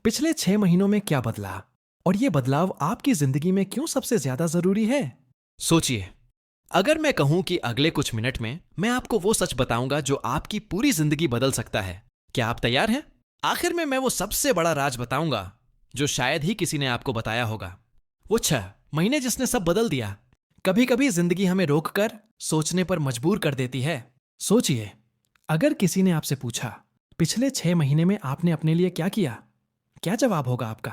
पिछले 6 महीनों में क्या बदला और ये बदलाव आपकी जिंदगी में क्यों सबसे ज्यादा जरूरी है? सोचिए, अगर मैं कहूं कि अगले कुछ मिनट में मैं आपको वो सच बताऊंगा जो आपकी पूरी जिंदगी बदल सकता है, क्या आप तैयार हैं? आखिर में मैं वो सबसे बड़ा राज बताऊंगा जो शायद ही किसी ने आपको बताया होगा। वो 6 महीने जिसने सब बदल दिया। कभी कभी जिंदगी हमें रोककर सोचने पर मजबूर कर देती है। सोचिए, अगर किसी ने आपसे पूछा पिछले 6 महीने में आपने अपने लिए क्या किया, क्या जवाब होगा आपका?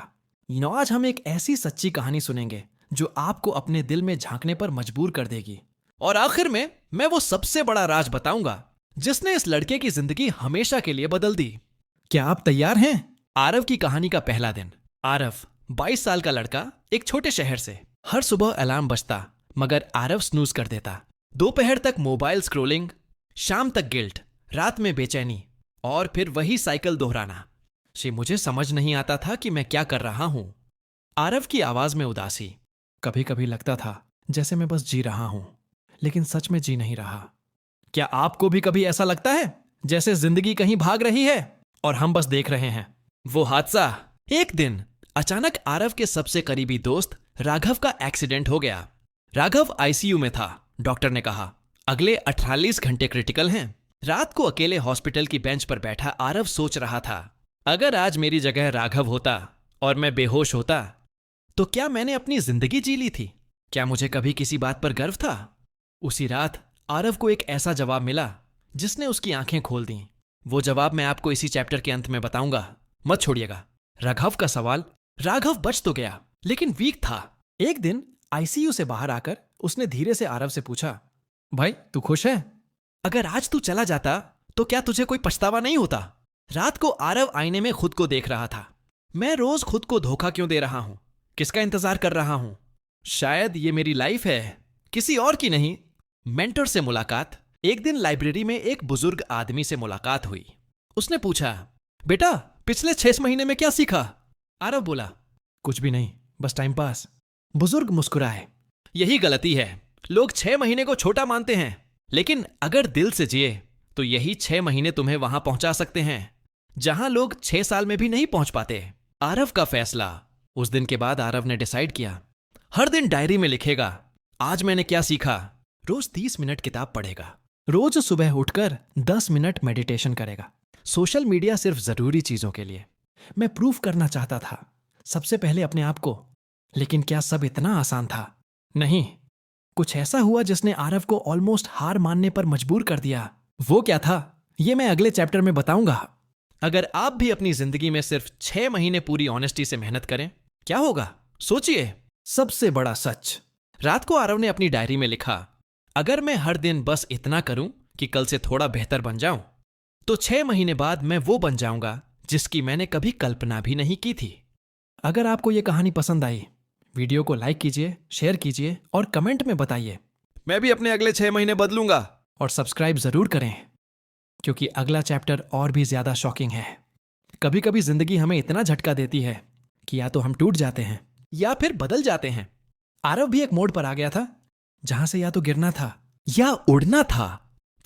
आज हम एक ऐसी सच्ची कहानी सुनेंगे जो आपको अपने दिल में झांकने पर मजबूर कर देगी। और आखिर में मैं वो सबसे बड़ा राज बताऊंगा जिसने इस लड़के की जिंदगी हमेशा के लिए बदल दी। क्या आप तैयार हैं? आरव की कहानी का पहला दिन। आरव 22 साल का लड़का, एक छोटे शहर से। हर सुबह अलार्म बजता, मगर आरव स्नूज कर देता। दोपहर तक मोबाइल स्क्रोलिंग, शाम तक गिल्ट, रात में बेचैनी, और फिर वही साइकिल दोहराना। मुझे समझ नहीं आता था कि मैं क्या कर रहा हूं। आरव की आवाज में उदासी। कभी कभी लगता था जैसे मैं बस जी रहा हूं, लेकिन सच में जी नहीं रहा। क्या आपको भी कभी ऐसा लगता है जैसे जिंदगी कहीं भाग रही है और हम बस देख रहे हैं? वो हादसा। एक दिन अचानक आरव के सबसे करीबी दोस्त राघव का एक्सीडेंट हो गया। राघव आईसीयू में था। डॉक्टर ने कहा अगले 48 घंटे क्रिटिकल हैं। रात को अकेले हॉस्पिटल की बेंच पर बैठा आरव सोच रहा था, अगर आज मेरी जगह राघव होता और मैं बेहोश होता तो क्या मैंने अपनी जिंदगी जी ली थी? क्या मुझे कभी किसी बात पर गर्व था? उसी रात आरव को एक ऐसा जवाब मिला जिसने उसकी आंखें खोल दी। वो जवाब मैं आपको इसी चैप्टर के अंत में बताऊंगा, मत छोड़िएगा। राघव का सवाल। राघव बच तो गया, लेकिन वीक था। एक दिन आईसीयू से बाहर आकर उसने धीरे से आरव से पूछा, भाई तू खुश है? अगर आज तू चला जाता तो क्या तुझे कोई पछतावा नहीं होता? रात को आरव आईने में खुद को देख रहा था। मैं रोज खुद को धोखा क्यों दे रहा हूं? किसका इंतजार कर रहा हूं? शायद ये मेरी लाइफ है, किसी और की नहीं। मेंटर से मुलाकात। एक दिन लाइब्रेरी में एक बुजुर्ग आदमी से मुलाकात हुई। उसने पूछा, बेटा पिछले 6 महीने में क्या सीखा? आरव बोला, कुछ भी नहीं, बस टाइम पास। बुजुर्ग मुस्कुराए। यही गलती है, लोग 6 महीने को छोटा मानते हैं, लेकिन अगर दिल से जिए तो यही 6 महीने तुम्हें वहां पहुंचा सकते हैं जहां लोग 6 साल में भी नहीं पहुंच पाते। आरव का फैसला। उस दिन के बाद आरव ने डिसाइड किया, हर दिन डायरी में लिखेगा, आज मैंने क्या सीखा। रोज 30 मिनट किताब पढ़ेगा। रोज सुबह उठकर 10 मिनट मेडिटेशन करेगा। सोशल मीडिया सिर्फ जरूरी चीजों के लिए। मैं प्रूफ करना चाहता था, सबसे पहले अपने आप को। लेकिन क्या सब इतना आसान था? नहीं। कुछ ऐसा हुआ जिसने आरव को ऑलमोस्ट हार मानने पर मजबूर कर दिया। वो क्या था, ये मैं अगले चैप्टर में बताऊंगा। अगर आप भी अपनी जिंदगी में सिर्फ 6 महीने पूरी ऑनेस्टी से मेहनत करें, क्या होगा? सोचिए। सबसे बड़ा सच। रात को आरव ने अपनी डायरी में लिखा, अगर मैं हर दिन बस इतना करूं कि कल से थोड़ा बेहतर बन जाऊं, तो 6 महीने बाद मैं वो बन जाऊंगा जिसकी मैंने कभी कल्पना भी नहीं की थी। अगर आपको ये कहानी पसंद आई, वीडियो को लाइक कीजिए, शेयर कीजिए और कमेंट में बताइए। मैं भी अपने अगले 6 महीने बदलूंगा। और सब्सक्राइब जरूर करें, क्योंकि अगला चैप्टर और भी ज्यादा शॉकिंग है। कभी कभी जिंदगी हमें इतना झटका देती है कि या तो हम टूट जाते हैं या फिर बदल जाते हैं। आरव भी एक मोड़ पर आ गया था जहां से या तो गिरना था या उड़ना था।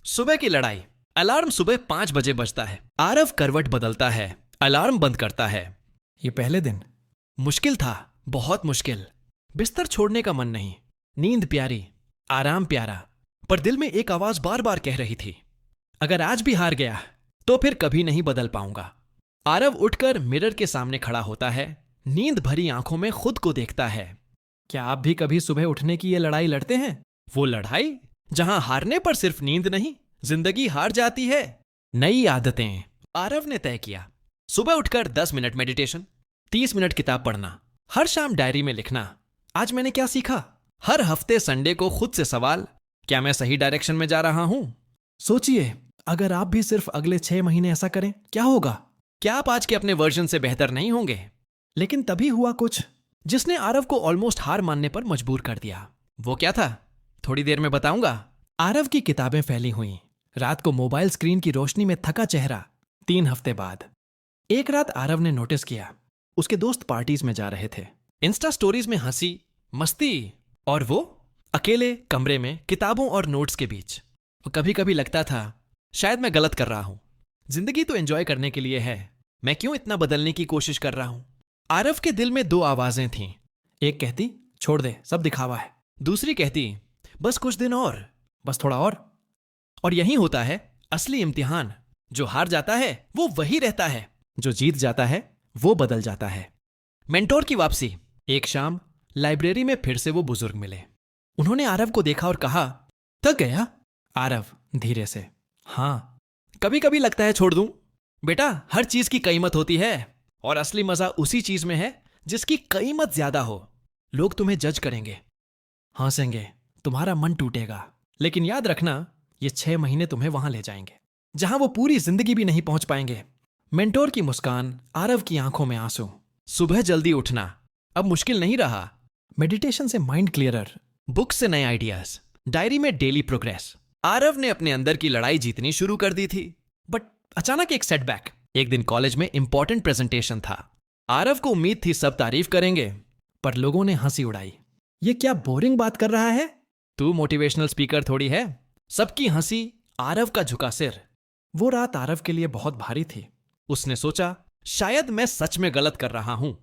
सुबह की लड़ाई। अलार्म सुबह 5 बजे बजता है। आरव करवट बदलता है, अलार्म बंद करता है। ये पहले दिन मुश्किल था, बहुत मुश्किल। बिस्तर छोड़ने का मन नहीं, नींद प्यारी, आराम प्यारा, पर दिल में एक आवाज बार बार कह रही थी, अगर आज भी हार गया तो फिर कभी नहीं बदल पाऊंगा। आरव उठकर मिरर के सामने खड़ा होता है, नींद भरी आंखों में खुद को देखता है। क्या आप भी कभी सुबह उठने की ये लड़ाई लड़ते हैं? वो लड़ाई जहां हारने पर सिर्फ नींद नहीं, जिंदगी हार जाती है। नई आदतें। आरव ने तय किया, सुबह उठकर 10 मिनट मेडिटेशन, 30 मिनट किताब पढ़ना, हर शाम डायरी में लिखना, आज मैंने क्या सीखा। हर हफ्ते संडे को खुद से सवाल, क्या मैं सही डायरेक्शन में जा रहा हूं? सोचिए, अगर आप भी सिर्फ अगले 6 महीने ऐसा करें, क्या होगा? क्या आप आज के अपने वर्जन से बेहतर नहीं होंगे? लेकिन तभी हुआ कुछ जिसने आरव को ऑलमोस्ट हार मानने पर मजबूर कर दिया। वो क्या था, थोड़ी देर में बताऊंगा। आरव की किताबें फैली हुई, रात को मोबाइल स्क्रीन की रोशनी में थका चेहरा। 3 हफ्ते बाद एक रात आरव ने नोटिस किया, उसके दोस्त पार्टीज में जा रहे थे। इंस्टा स्टोरीज में हंसी मस्ती, और वो अकेले कमरे में किताबों और नोट्स के बीच। कभी कभी लगता था शायद मैं गलत कर रहा हूं। जिंदगी तो एंजॉय करने के लिए है, मैं क्यों इतना बदलने की कोशिश कर रहा हूं? आरव के दिल में दो आवाजें थीं। एक कहती छोड़ दे, सब दिखावा है। दूसरी कहती बस कुछ दिन और। बस थोड़ा और यही होता है असली इम्तिहान। जो हार जाता है वो वही रहता है। जो जीत जाता है वो बदल जाता है। मेंटोर की वापसी। एक शाम लाइब्रेरी में फिर से वो बुजुर्ग मिले। उन्होंने आरव को देखा और कहा, थक गया? आरव धीरे से, हाँ। कभी कभी लगता है छोड़ दूं। बेटा, हर चीज की कीमत होती है और असली मजा उसी चीज में है जिसकी कीमत ज्यादा हो। लोग तुम्हें जज करेंगे, हंसेंगे, तुम्हारा मन टूटेगा, लेकिन याद रखना ये 6 महीने तुम्हें वहां ले जाएंगे जहां वो पूरी जिंदगी भी नहीं पहुंच पाएंगे। मेंटोर की मुस्कान, आरव की आंखों में आंसू। सुबह जल्दी उठना अब मुश्किल नहीं रहा। मेडिटेशन से माइंड क्लियरर, बुक से नए आइडियाज, डायरी में डेली प्रोग्रेस। आरव ने अपने अंदर की लड़ाई जीतनी शुरू कर दी थी। बट अचानक एक सेटबैक। एक दिन कॉलेज में इंपॉर्टेंट प्रेजेंटेशन था। आरव को उम्मीद थी सब तारीफ करेंगे, पर लोगों ने हंसी उड़ाई। ये क्या बोरिंग बात कर रहा है? तू मोटिवेशनल स्पीकर थोड़ी है। सबकी हंसी, आरव का झुका सिर। वो रात आरव के लिए बहुत भारी थी। उसने सोचा, शायद मैं सच में गलत कर रहा हूं।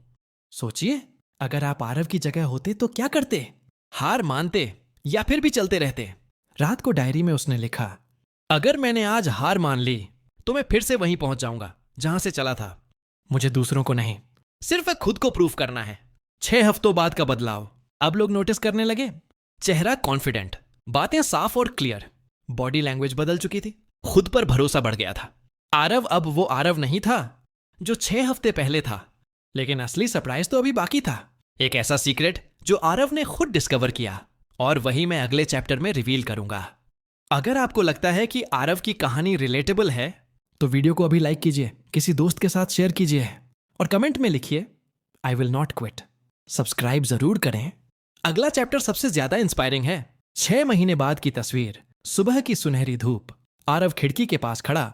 सोचिए, अगर आप आरव की जगह होते तो क्या करते? हार मानते या फिर भी चलते रहते? रात को डायरी में उसने लिखा, अगर मैंने आज हार मान ली तो मैं फिर से वहीं पहुंच जाऊंगा जहां से चला था। मुझे दूसरों को नहीं, सिर्फ खुद को प्रूफ करना है। 6 हफ्तों बाद का बदलाव। अब लोग नोटिस करने लगे। चेहरा कॉन्फिडेंट, बातें साफ और क्लियर। बॉडी लैंग्वेज बदल चुकी थी। खुद पर भरोसा बढ़ गया था। आरव अब वो आरव नहीं था जो 6 हफ्ते पहले था। लेकिन असली सरप्राइज तो अभी बाकी था। एक ऐसा सीक्रेट जो आरव ने खुद डिस्कवर किया, और वही मैं अगले चैप्टर में रिवील करूंगा। अगर आपको लगता है कि आरव की कहानी रिलेटेबल है तो वीडियो को अभी लाइक कीजिए, किसी दोस्त के साथ शेयर कीजिए और कमेंट में लिखिए, I will not quit. Subscribe जरूर करें। अगला चैप्टर सबसे ज्यादा इंस्पायरिंग है। 6 महीने बाद की तस्वीर, सुबह की सुनहरी धूप, आरव खिड़की के पास खड़ा।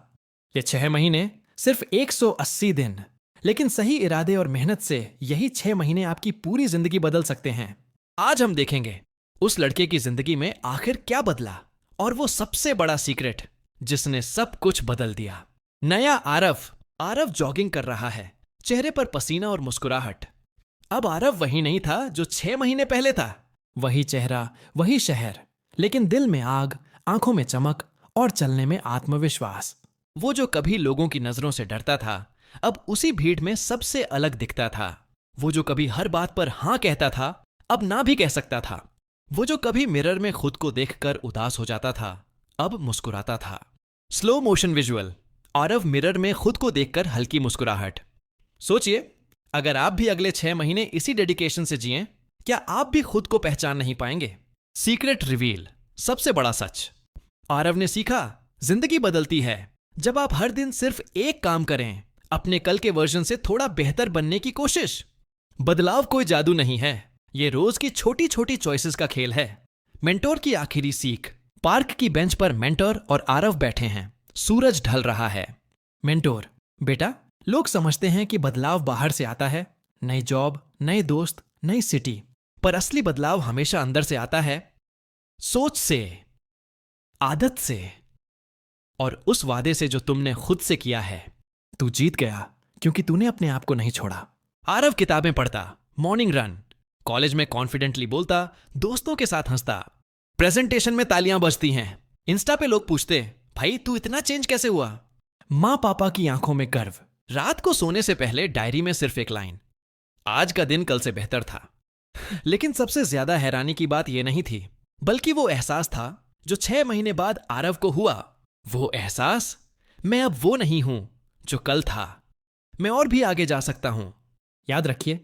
ये 6 महीने सिर्फ 180 दिन, लेकिन सही इरादे और मेहनत से यही 6 महीने आपकी पूरी जिंदगी बदल सकते हैं। आज हम देखेंगे उस लड़के की जिंदगी में आखिर क्या बदला, और वो सबसे बड़ा सीक्रेट जिसने सब कुछ बदल दिया। नया आरव। आरव जॉगिंग कर रहा है, चेहरे पर पसीना और मुस्कुराहट। अब आरव वही नहीं था जो 6 महीने पहले था। वही चेहरा, वही शहर, लेकिन दिल में आग, आंखों में चमक और चलने में आत्मविश्वास। वो जो कभी लोगों की नजरों से डरता था, अब उसी भीड़ में सबसे अलग दिखता था। वो जो कभी हर बात पर हां कहता था, अब ना भी कह सकता था। वो जो कभी मिरर में खुद को देखकर उदास हो जाता था, अब मुस्कुराता था। Slow motion visual. Aarav mirror में खुद को देखकर हल्की मुस्कुराहट। सोचिए, अगर आप भी अगले 6 महीने इसी डेडिकेशन से जिएं, क्या आप भी खुद को पहचान नहीं पाएंगे? सीक्रेट रिवील, सबसे बड़ा सच। आरव ने सीखा, जिंदगी बदलती है जब आप हर दिन सिर्फ एक काम करें, अपने कल के वर्जन से थोड़ा बेहतर बनने की कोशिश। बदलाव कोई जादू नहीं है, ये रोज की छोटी छोटी चॉइसेस का खेल है। मेंटोर की आखिरी सीख। पार्क की बेंच पर मेंटोर और आरव बैठे हैं। सूरज ढल रहा है। मेंटोर, बेटा, लोग समझते हैं कि बदलाव बाहर से आता है, नई जॉब, नए दोस्त, नई सिटी। पर असली बदलाव हमेशा अंदर से आता है। सोच से, आदत से, और उस वादे से जो तुमने खुद से किया है। तू जीत गया क्योंकि तूने अपने आप को नहीं छोड़ा। आरव किताबें पढ़ता, मॉर्निंग रन, कॉलेज में कॉन्फिडेंटली बोलता, दोस्तों के साथ हंसता, प्रेजेंटेशन में तालियां बजती हैं। इंस्टा पे लोग पूछते, भाई तू इतना चेंज कैसे हुआ? माँ पापा की आंखों में गर्व। रात को सोने से पहले डायरी में सिर्फ एक लाइन, आज का दिन कल से बेहतर था। लेकिन सबसे ज्यादा हैरानी की बात यह नहीं थी, बल्कि वो एहसास था जो 6 महीने बाद आरव को हुआ। वो एहसास, मैं अब वो नहीं हूं जो कल था, मैं और भी आगे जा सकता हूं। याद रखिए,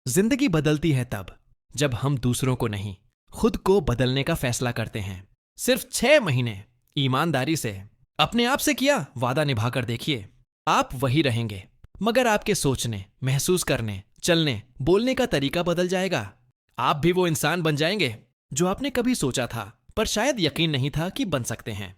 जिंदगी बदलती है तब जब हम दूसरों को नहीं, खुद को बदलने का फैसला करते हैं। सिर्फ 6 महीने ईमानदारी से अपने आप से किया वादा निभाकर देखिए, आप वही रहेंगे, मगर आपके सोचने, महसूस करने, चलने, बोलने का तरीका बदल जाएगा। आप भी वो इंसान बन जाएंगे जो आपने कभी सोचा था, पर शायद यकीन नहीं था कि बन सकते हैं।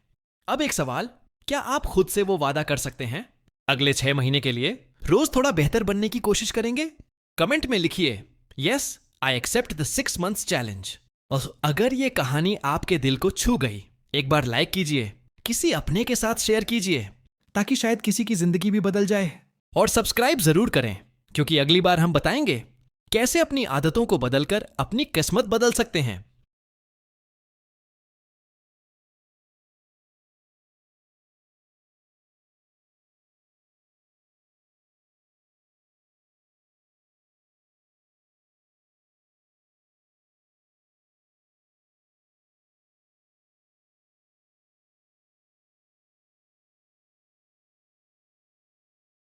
अब एक सवाल, क्या आप खुद से वो वादा कर सकते हैं? अगले 6 महीने के लिए रोज थोड़ा बेहतर बनने की कोशिश करेंगे? कमेंट में लिखिए, yes I accept the 6 months challenge. और अगर ये कहानी आपके दिल को छू गई, एक बार लाइक कीजिए, किसी अपने के साथ शेयर कीजिए, ताकि शायद किसी की जिंदगी भी बदल जाए। और सब्सक्राइब जरूर करें, क्योंकि अगली बार हम बताएंगे कैसे अपनी आदतों को बदलकर अपनी किस्मत बदल सकते हैं।